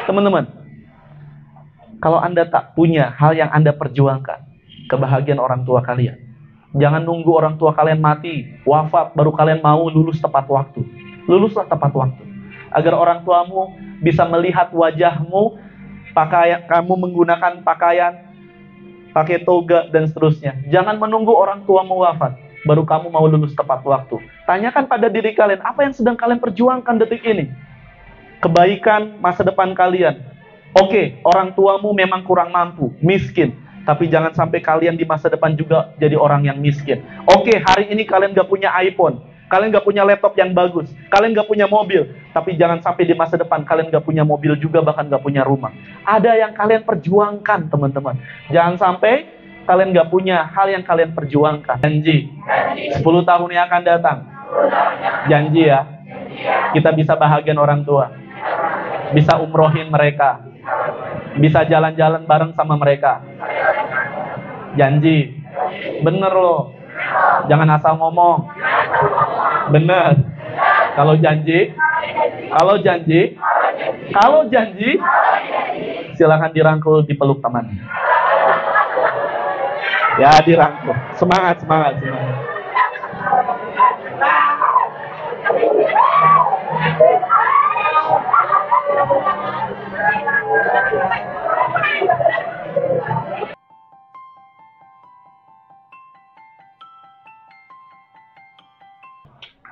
Teman-teman, kalau Anda tak punya hal yang Anda perjuangkan, kebahagiaan orang tua kalian, jangan nunggu orang tua kalian mati, wafat, baru kalian mau lulus tepat waktu. Luluslah tepat waktu. Agar orang tuamu bisa melihat wajahmu, pakaian, kamu menggunakan pakaian, pakai toga, dan seterusnya. Jangan menunggu orang tuamu wafat, baru kamu mau lulus tepat waktu. Tanyakan pada diri kalian, apa yang sedang kalian perjuangkan detik ini? Kebaikan masa depan kalian. Oke, orang tuamu memang kurang mampu, miskin. Tapi jangan sampai kalian di masa depan juga jadi orang yang miskin. Oke, hari ini kalian gak punya iPhone, kalian gak punya laptop yang bagus, kalian gak punya mobil. Tapi jangan sampai di masa depan kalian gak punya mobil juga, bahkan gak punya rumah. Ada yang kalian perjuangkan, teman-teman. Jangan sampai kalian gak punya hal yang kalian perjuangkan. Janji, 10 tahun yang akan datang. Janji ya, kita bisa bahagian orang tua, bisa umrohin mereka, bisa jalan-jalan bareng sama mereka. Janji, bener loh, jangan asal ngomong. Bener. Kalau janji, silakan dirangkul, dipeluk teman. Ya, dirangkul. Semangat.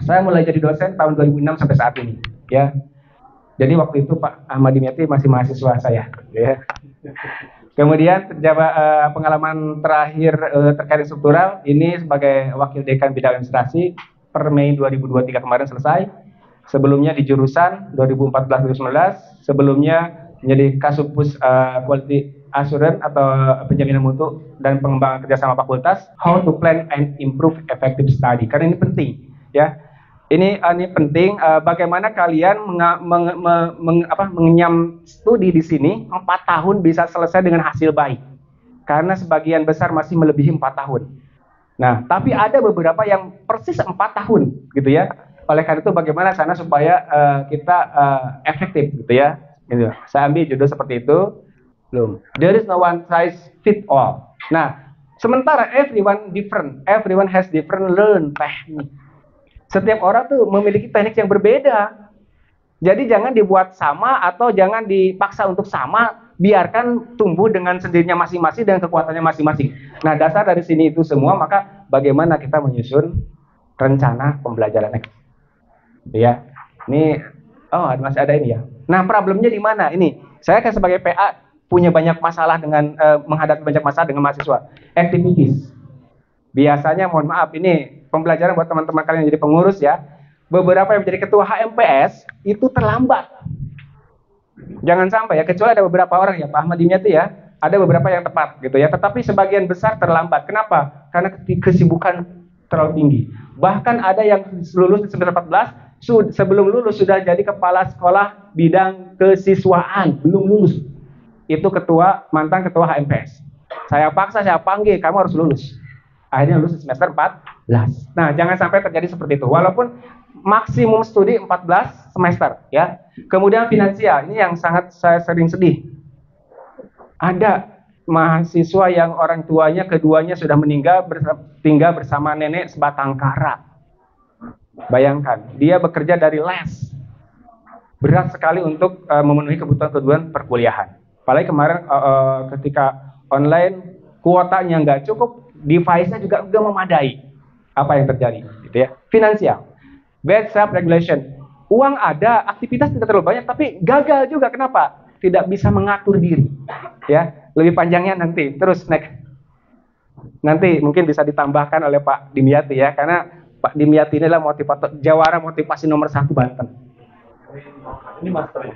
Saya mulai jadi dosen tahun 2006 sampai saat ini, ya. Jadi waktu itu Pak Ahmad Dimyati masih mahasiswa saya, ya. Kemudian pengalaman terakhir terkait struktural ini sebagai wakil dekan bidang administrasi per Mei 2023 kemarin selesai. Sebelumnya di jurusan 2014-2019, sebelumnya menjadi Kasubpus Quality Assurance atau penjaminan mutu dan pengembangan kerjasama fakultas, how to plan and improve effective study. Karena ini penting, ya. Ini penting, bagaimana kalian mengenyam studi di sini 4 tahun bisa selesai dengan hasil baik. Karena sebagian besar masih melebihi 4 tahun. Nah, tapi ada beberapa yang persis 4 tahun, gitu ya. Oleh karena itu bagaimana sana supaya kita efektif, gitu ya. Gitu. Saya ambil judul seperti itu. Belum. There is no one size fit all. Nah, sementara everyone different, everyone has different learn technique. Setiap orang tuh memiliki teknik yang berbeda. Jadi jangan dibuat sama atau jangan dipaksa untuk sama. Biarkan tumbuh dengan sendirinya masing-masing dan kekuatannya masing-masing. Nah, dasar dari sini itu semua, maka bagaimana kita menyusun rencana pembelajaran. Ya, ini masih ada ini ya. Nah, problemnya di mana? Ini saya kan sebagai PA punya banyak masalah dengan menghadapi banyak masalah dengan mahasiswa. Activities. Biasanya, mohon maaf, ini pembelajaran buat teman-teman kalian yang jadi pengurus ya. Beberapa yang menjadi ketua HMPS itu terlambat. Jangan sampai ya, kecuali ada beberapa orang ya, Pak Ahmad Dimyati ya, ada beberapa yang tepat gitu ya. Tetapi sebagian besar terlambat. Kenapa? Karena kesibukan terlalu tinggi. Bahkan ada yang lulus di semester 14, sebelum lulus sudah jadi kepala sekolah bidang kesiswaan, belum lulus. Itu mantan ketua HMPS. Saya paksa, saya panggil, kamu harus lulus. Akhirnya lulus di semester 14. Nah, jangan sampai terjadi seperti itu. Walaupun maksimum studi 14 semester, ya. Kemudian finansial, ini yang sangat saya sering sedih. Ada mahasiswa yang orang tuanya keduanya sudah meninggal, tinggal bersama nenek sebatang kara. Bayangkan, dia bekerja dari les. Berat sekali untuk memenuhi kebutuhan perkuliahan. Apalagi kemarin ketika online kuotanya nggak cukup, device-nya juga nggak memadai. Apa yang terjadi? Gitu ya. Finansial, bad self regulation. Uang ada, aktivitas tidak terlalu banyak, tapi gagal juga. Kenapa? Tidak bisa mengatur diri. Ya, lebih panjangnya nanti. Terus next. Nanti mungkin bisa ditambahkan oleh Pak Dimyati ya, karena Pak Dimyati ini adalah motivator, jawara motivasi nomor 1 Banten. Ini master.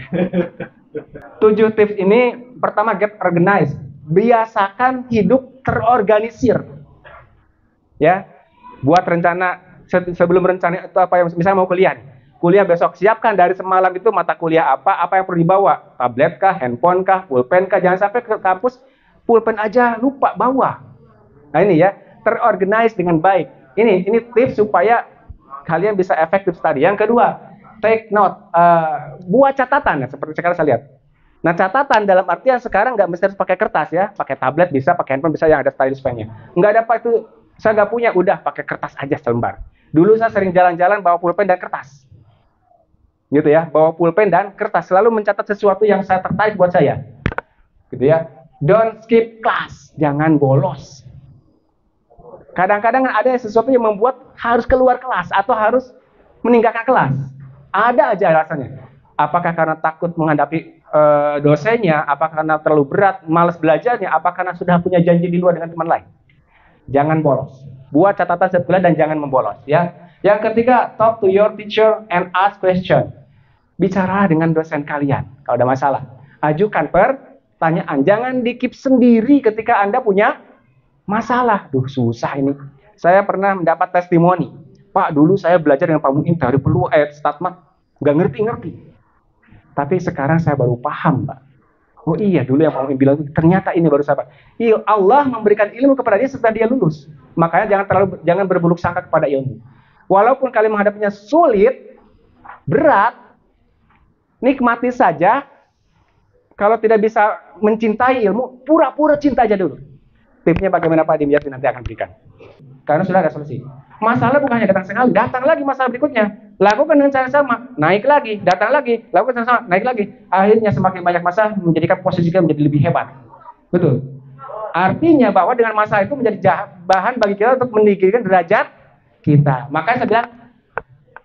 7 tips ini, pertama, get organized. Biasakan hidup terorganisir. Ya, buat rencana sebelum rencana itu apa yang misalnya mau kuliah besok, siapkan dari semalam itu mata kuliah apa yang perlu dibawa, tablet kah, handphone kah, pulpen kah. Jangan sampai ke kampus pulpen aja lupa bawa. Nah ini ya, terorganize dengan baik. Ini tips supaya kalian bisa efektif study. Yang kedua, take note, buat catatan ya, seperti sekarang saya lihat. Nah, catatan dalam artian sekarang nggak mesti harus pakai kertas ya, pakai tablet bisa, pakai handphone bisa yang ada stylus pennya. Nggak ada apa itu, saya nggak punya, udah pakai kertas aja selembar. Dulu saya sering jalan-jalan bawa pulpen dan kertas, gitu ya, bawa pulpen dan kertas, selalu mencatat sesuatu yang saya tertarik buat saya, gitu ya. Don't skip class, jangan bolos. Kadang-kadang ada sesuatu yang membuat harus keluar kelas atau harus meninggalkan kelas. Ada aja alasannya. Apakah karena takut menghadapi dosennya, apakah karena terlalu berat, malas belajarnya, apakah karena sudah punya janji di luar dengan teman lain. Jangan bolos. Buat catatan setiap dan jangan membolos ya. Yang ketiga, talk to your teacher and ask question. Bicara dengan dosen kalian kalau ada masalah. Ajukan pertanyaan. Jangan dikip sendiri ketika Anda punya masalah. Duh, susah ini. Saya pernah mendapat testimoni. Pak, dulu saya belajar dengan Pak Muin dari peluit, statmat, nggak ngerti-ngerti. Tapi sekarang saya baru paham, Pak. Oh iya, dulu yang Pak Muin bilang, ternyata ini baru saya. Iya, Allah memberikan ilmu kepada dia setelah dia lulus. Makanya jangan berburuk sangka kepada ilmu. Walaupun kalian menghadapinya sulit, berat, nikmati saja. Kalau tidak bisa mencintai ilmu, pura-pura cinta aja dulu. Tipsnya bagaimana Pak Dimyati nanti akan berikan. Karena sudah ada solusi. Masalah bukan hanya datang sekali, datang lagi masalah berikutnya. Lakukan dengan cara sama, naik lagi, datang lagi, lakukan dengan sama, naik lagi. Akhirnya semakin banyak masalah menjadikan posisi kita menjadi lebih hebat. Betul. Artinya bahwa dengan masalah itu menjadi bahan bagi kita untuk meninggikan derajat kita. Makanya saya bilang,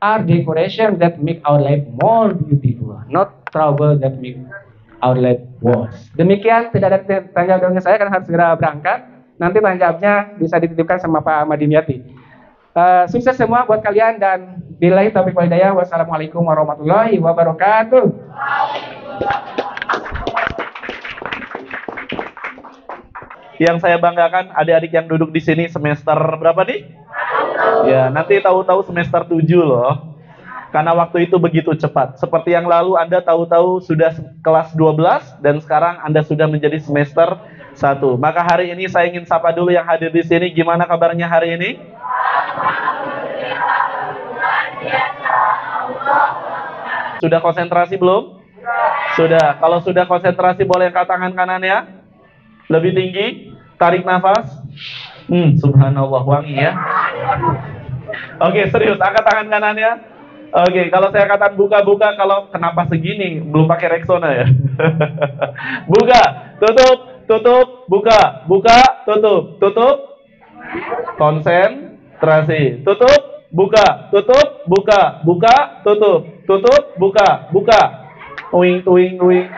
are decoration that make our life more beautiful, not trouble that make our life worse. Demikian, tidak ada tanya jawabnya saya karena harus segera berangkat. Nanti tanya jawabnya bisa dititipkan sama Pak Ahmad Dimyati. Sukses semua buat kalian dan billahi taufiq wal hidayah. Wassalamualaikum warahmatullahi wabarakatuh. Yang saya banggakan adik-adik yang duduk di sini semester berapa nih? Ya, nanti tahu-tahu semester 7 loh. Karena waktu itu begitu cepat. Seperti yang lalu Anda tahu-tahu sudah kelas 12 dan sekarang Anda sudah menjadi semester 1. Maka hari ini saya ingin sapa dulu yang hadir di sini. Gimana kabarnya hari ini? Sudah konsentrasi belum? Sudah. Kalau sudah konsentrasi boleh angkat tangan kanannya. Lebih tinggi. Tarik nafas. Subhanallah, wangi ya. Oke, serius. Angkat tangan kanannya. Oke, kalau saya katakan buka-buka, kalau kenapa segini? Belum pakai Rexona ya. Buka, tutup, tutup, buka, buka, tutup, tutup. Konsentrasi. Tutup, buka, tutup, buka, buka, tutup, tutup, buka, buka. Tuing, tuing, tuing.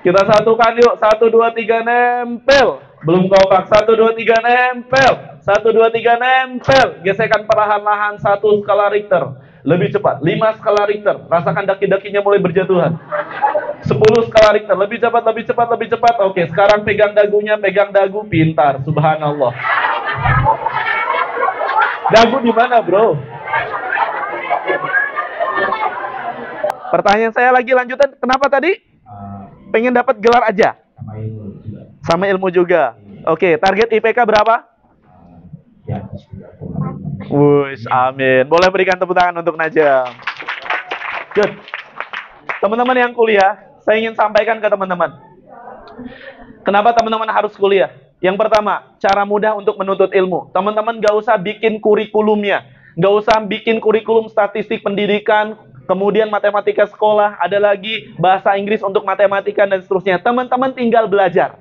Kita satukan yuk. 1, 2, 3, nempel. Belum kompak. 1, 2, 3, nempel. 1, 2, 3, nempel. Gesekan perlahan-lahan 1 skala Richter. Lebih cepat, 5 skala Richter. Rasakan daki-dakinya mulai berjatuhan. 10 skala Richter. Lebih cepat, lebih cepat, lebih cepat. Oke, sekarang pegang dagunya, pegang dagu. Pintar, subhanallah. Dagu di mana, bro? Pertanyaan saya lagi lanjutan. Kenapa tadi? Pengen dapat gelar aja? Sama ilmu juga. Oke, target IPK berapa? Wush, amin. Boleh berikan tepuk tangan untuk Najam. Good. Teman-teman yang kuliah, saya ingin sampaikan ke teman-teman. Kenapa teman-teman harus kuliah? Yang pertama, cara mudah untuk menuntut ilmu. Teman-teman gak usah bikin kurikulumnya. Gak usah bikin kurikulum statistik pendidikan, kemudian matematika sekolah, ada lagi bahasa Inggris untuk matematika dan seterusnya. Teman-teman tinggal belajar.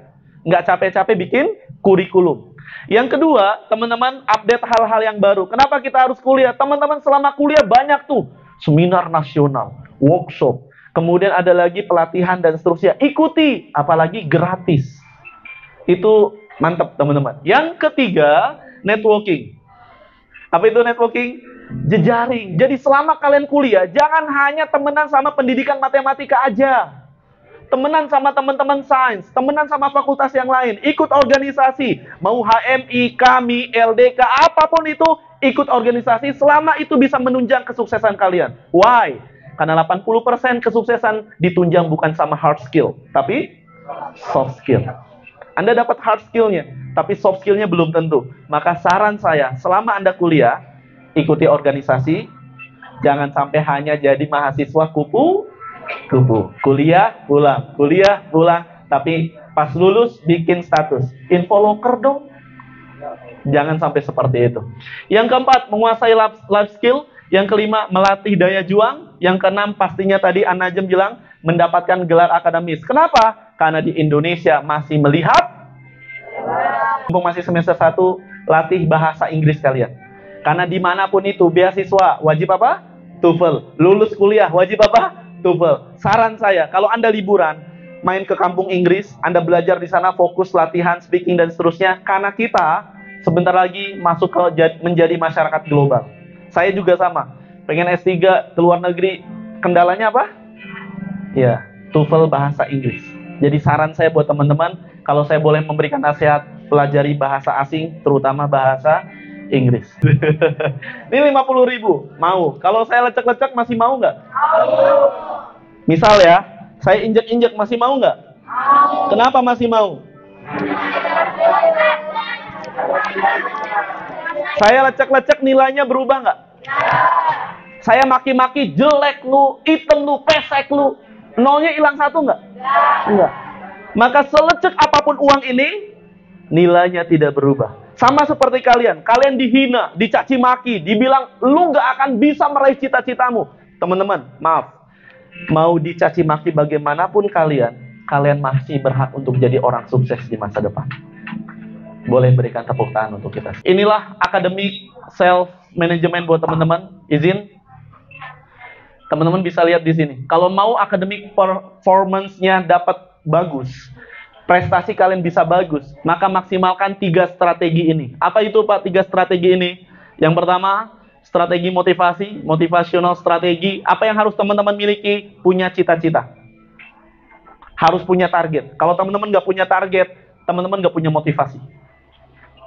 Nggak capek-capek bikin kurikulum. Yang kedua, teman-teman update hal-hal yang baru. Kenapa kita harus kuliah? Teman-teman selama kuliah banyak tuh. Seminar nasional, workshop. Kemudian ada lagi pelatihan dan seterusnya. Ikuti, apalagi gratis. Itu mantap teman-teman. Yang ketiga, networking. Apa itu networking? Jejaring. Jadi selama kalian kuliah, jangan hanya temenan sama pendidikan matematika aja. Temenan sama teman-teman sains, temenan sama fakultas yang lain, ikut organisasi, mau HMI, KAMI, LDK, apapun itu, ikut organisasi selama itu bisa menunjang kesuksesan kalian. Why? Karena 80% kesuksesan ditunjang bukan sama hard skill, tapi soft skill. Anda dapat hard skillnya, tapi soft skillnya belum tentu. Maka saran saya, selama Anda kuliah, ikuti organisasi, jangan sampai hanya jadi mahasiswa kupu, kupu. Kuliah, pulang. Tapi pas lulus bikin status. Info loker dong. Jangan sampai seperti itu. Yang keempat, menguasai life skill. Yang kelima, melatih daya juang. Yang keenam, pastinya tadi Anajem bilang, mendapatkan gelar akademis. Kenapa? Karena di Indonesia masih melihat, masih semester 1, latih bahasa Inggris kalian. Karena dimanapun itu, beasiswa, wajib apa? TOEFL. Lulus kuliah, wajib apa? TOEFL. Saran saya, kalau Anda liburan, main ke kampung Inggris, Anda belajar di sana, fokus latihan, speaking, dan seterusnya. Karena kita sebentar lagi masuk ke menjadi masyarakat global. Saya juga sama, pengen S3 ke luar negeri, kendalanya apa? Ya, TOEFL bahasa Inggris. Jadi saran saya buat teman-teman, kalau saya boleh memberikan nasihat, pelajari bahasa asing, terutama bahasa Inggris. Ini 50.000, mau? Kalau saya lecek-lecek masih mau nggak? Misal ya, saya injek-injek masih mau nggak? Kenapa masih mau? Saya lecek-lecek nilainya berubah nggak? Saya maki-maki, jelek lu, item lu, pesek lu, nolnya hilang 1 nggak? Enggak. Maka selecek apapun uang ini, nilainya tidak berubah. Sama seperti kalian dihina, dicaci maki, dibilang lu nggak akan bisa meraih cita-citamu. Teman-teman, maaf, mau dicaci maki bagaimanapun kalian masih berhak untuk jadi orang sukses di masa depan. Boleh berikan tepuk tangan untuk kita. Inilah akademik self management buat teman-teman. Izin, teman-teman bisa lihat di sini. Kalau mau akademik performance-nya dapat bagus, prestasi kalian bisa bagus, maka maksimalkan 3 strategi ini. Apa itu Pak 3 strategi ini? Yang pertama, strategi motivasi, motivational strategi. Apa yang harus teman-teman miliki? Punya cita-cita. Harus punya target. Kalau teman-teman nggak punya target, teman-teman nggak punya motivasi.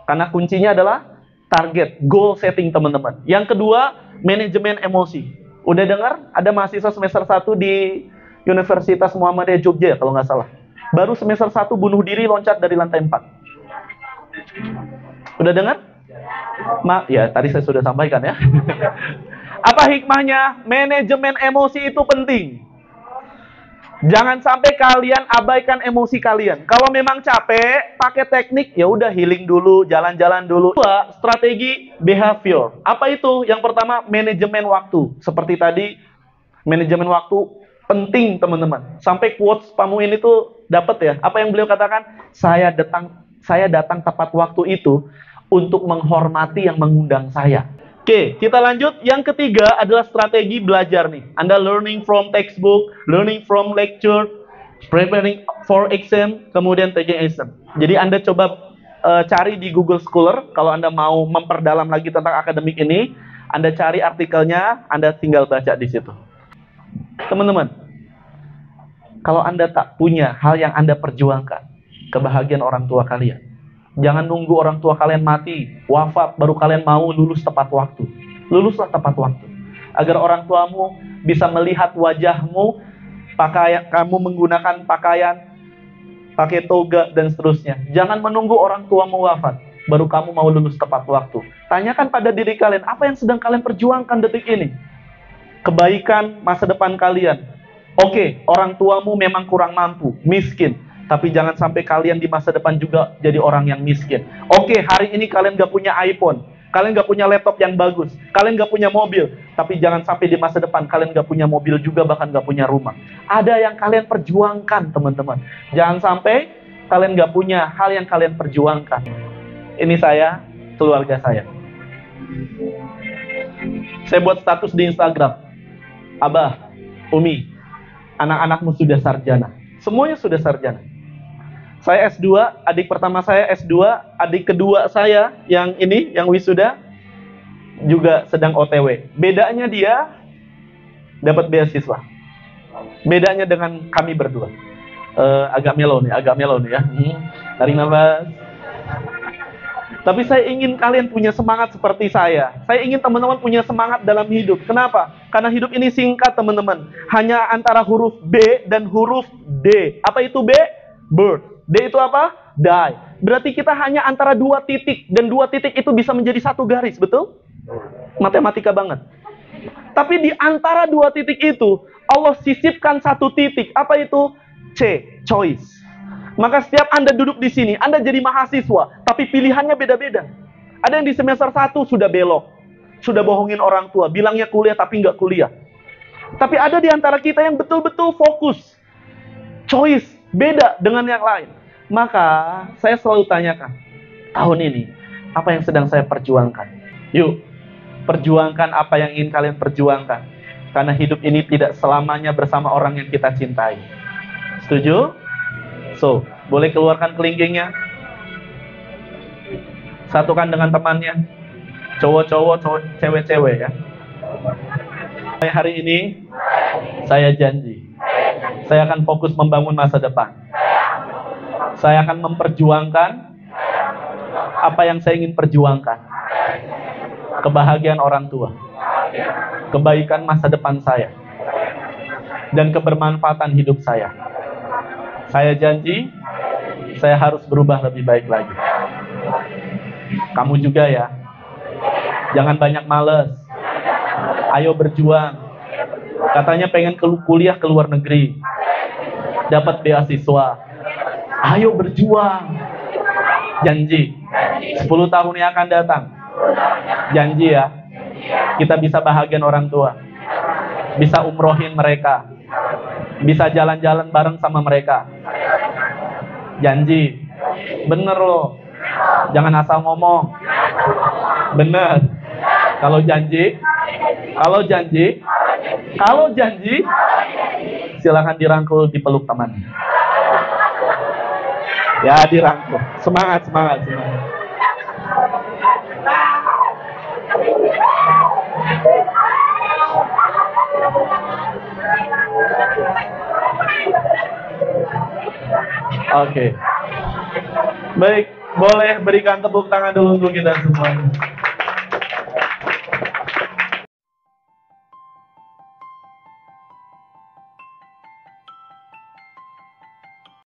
Karena kuncinya adalah target, goal setting teman-teman. Yang kedua, manajemen emosi. Udah dengar? Ada mahasiswa semester 1 di Universitas Muhammadiyah Jogja kalau nggak salah. Baru semester 1 bunuh diri loncat dari lantai 4. Udah dengar? Ya, tadi saya sudah sampaikan ya. Apa hikmahnya? Manajemen emosi itu penting. Jangan sampai kalian abaikan emosi kalian. Kalau memang capek, pakai teknik, ya udah healing dulu, jalan-jalan dulu. Kedua, strategi behavior. Apa itu? Yang pertama, manajemen waktu. Seperti tadi, manajemen waktu penting, teman-teman. Sampai quotes Pamuin itu dapat ya. Apa yang beliau katakan? Saya datang tepat waktu itu untuk menghormati yang mengundang saya. Oke, kita lanjut. Yang ketiga adalah strategi belajar nih. Anda learning from textbook, learning from lecture, preparing for exam, kemudian taking exam. Jadi Anda coba cari di Google Scholar. Kalau Anda mau memperdalam lagi tentang akademik ini, Anda cari artikelnya, Anda tinggal baca di situ. Teman-teman, kalau Anda tak punya hal yang Anda perjuangkan, kebahagiaan orang tua kalian, jangan nunggu orang tua kalian mati, wafat, baru kalian mau lulus tepat waktu. Luluslah tepat waktu. Agar orang tuamu bisa melihat wajahmu, kamu menggunakan pakaian, pakai toga, dan seterusnya. Jangan menunggu orang tuamu wafat, baru kamu mau lulus tepat waktu. Tanyakan pada diri kalian, apa yang sedang kalian perjuangkan detik ini? Kebaikan masa depan kalian. Oke, orang tuamu memang kurang mampu, miskin. Tapi jangan sampai kalian di masa depan juga jadi orang yang miskin. Oke, hari ini kalian gak punya iPhone, kalian gak punya laptop yang bagus, kalian gak punya mobil. Tapi jangan sampai di masa depan kalian gak punya mobil juga, bahkan gak punya rumah. Ada yang kalian perjuangkan, teman-teman. Jangan sampai kalian gak punya hal yang kalian perjuangkan. Ini saya, keluarga saya. Saya buat status di Instagram. Abah, Umi, anak-anakmu sudah sarjana. Semuanya sudah sarjana. Saya S2, adik pertama saya S2, adik kedua saya yang ini, yang wisuda, juga sedang OTW. Bedanya dia dapat beasiswa. Bedanya dengan kami berdua. Agak melo nih ya. Tarik nafas. Tapi saya ingin kalian punya semangat seperti saya. Saya ingin teman-teman punya semangat dalam hidup. Kenapa? Karena hidup ini singkat, teman-teman. Hanya antara huruf B dan huruf D. Apa itu B? Birth. D itu apa? Die. Berarti kita hanya antara 2 titik. Dan 2 titik itu bisa menjadi 1 garis, betul? Matematika banget. Tapi di antara 2 titik itu, Allah sisipkan satu titik. Apa itu? C, choice. Maka setiap Anda duduk di sini, Anda jadi mahasiswa, tapi pilihannya beda-beda. Ada yang di semester 1 sudah belok, sudah bohongin orang tua, bilangnya kuliah tapi nggak kuliah. Tapi ada di antara kita yang betul-betul fokus, choice, beda dengan yang lain. Maka saya selalu tanyakan, tahun ini, apa yang sedang saya perjuangkan? Yuk, perjuangkan apa yang ingin kalian perjuangkan. Karena hidup ini tidak selamanya bersama orang yang kita cintai. Setuju? So, boleh keluarkan kelingkingnya. Satukan dengan temannya. Cowok-cowok, cewek-cewek ya. Hari ini, saya janji. Saya akan fokus membangun masa depan. Saya akan memperjuangkan apa yang saya ingin perjuangkan. Kebahagiaan orang tua, kebaikan masa depan saya, dan kebermanfaatan hidup saya. Saya janji, saya harus berubah lebih baik lagi. Kamu juga ya. Jangan banyak males. Ayo berjuang. Katanya pengen kuliah ke luar negeri, dapat beasiswa. Ayo berjuang. Janji, 10 tahun yang akan datang, janji ya, kita bisa bahagian orang tua, bisa umrohin mereka, bisa jalan-jalan bareng sama mereka. Janji, bener loh, jangan asal ngomong. Bener. Kalau janji, silakan dirangkul, dipeluk teman. Ya, dirangkul. Semangat. Oke. Baik, boleh berikan tepuk tangan dulu untuk kita semua.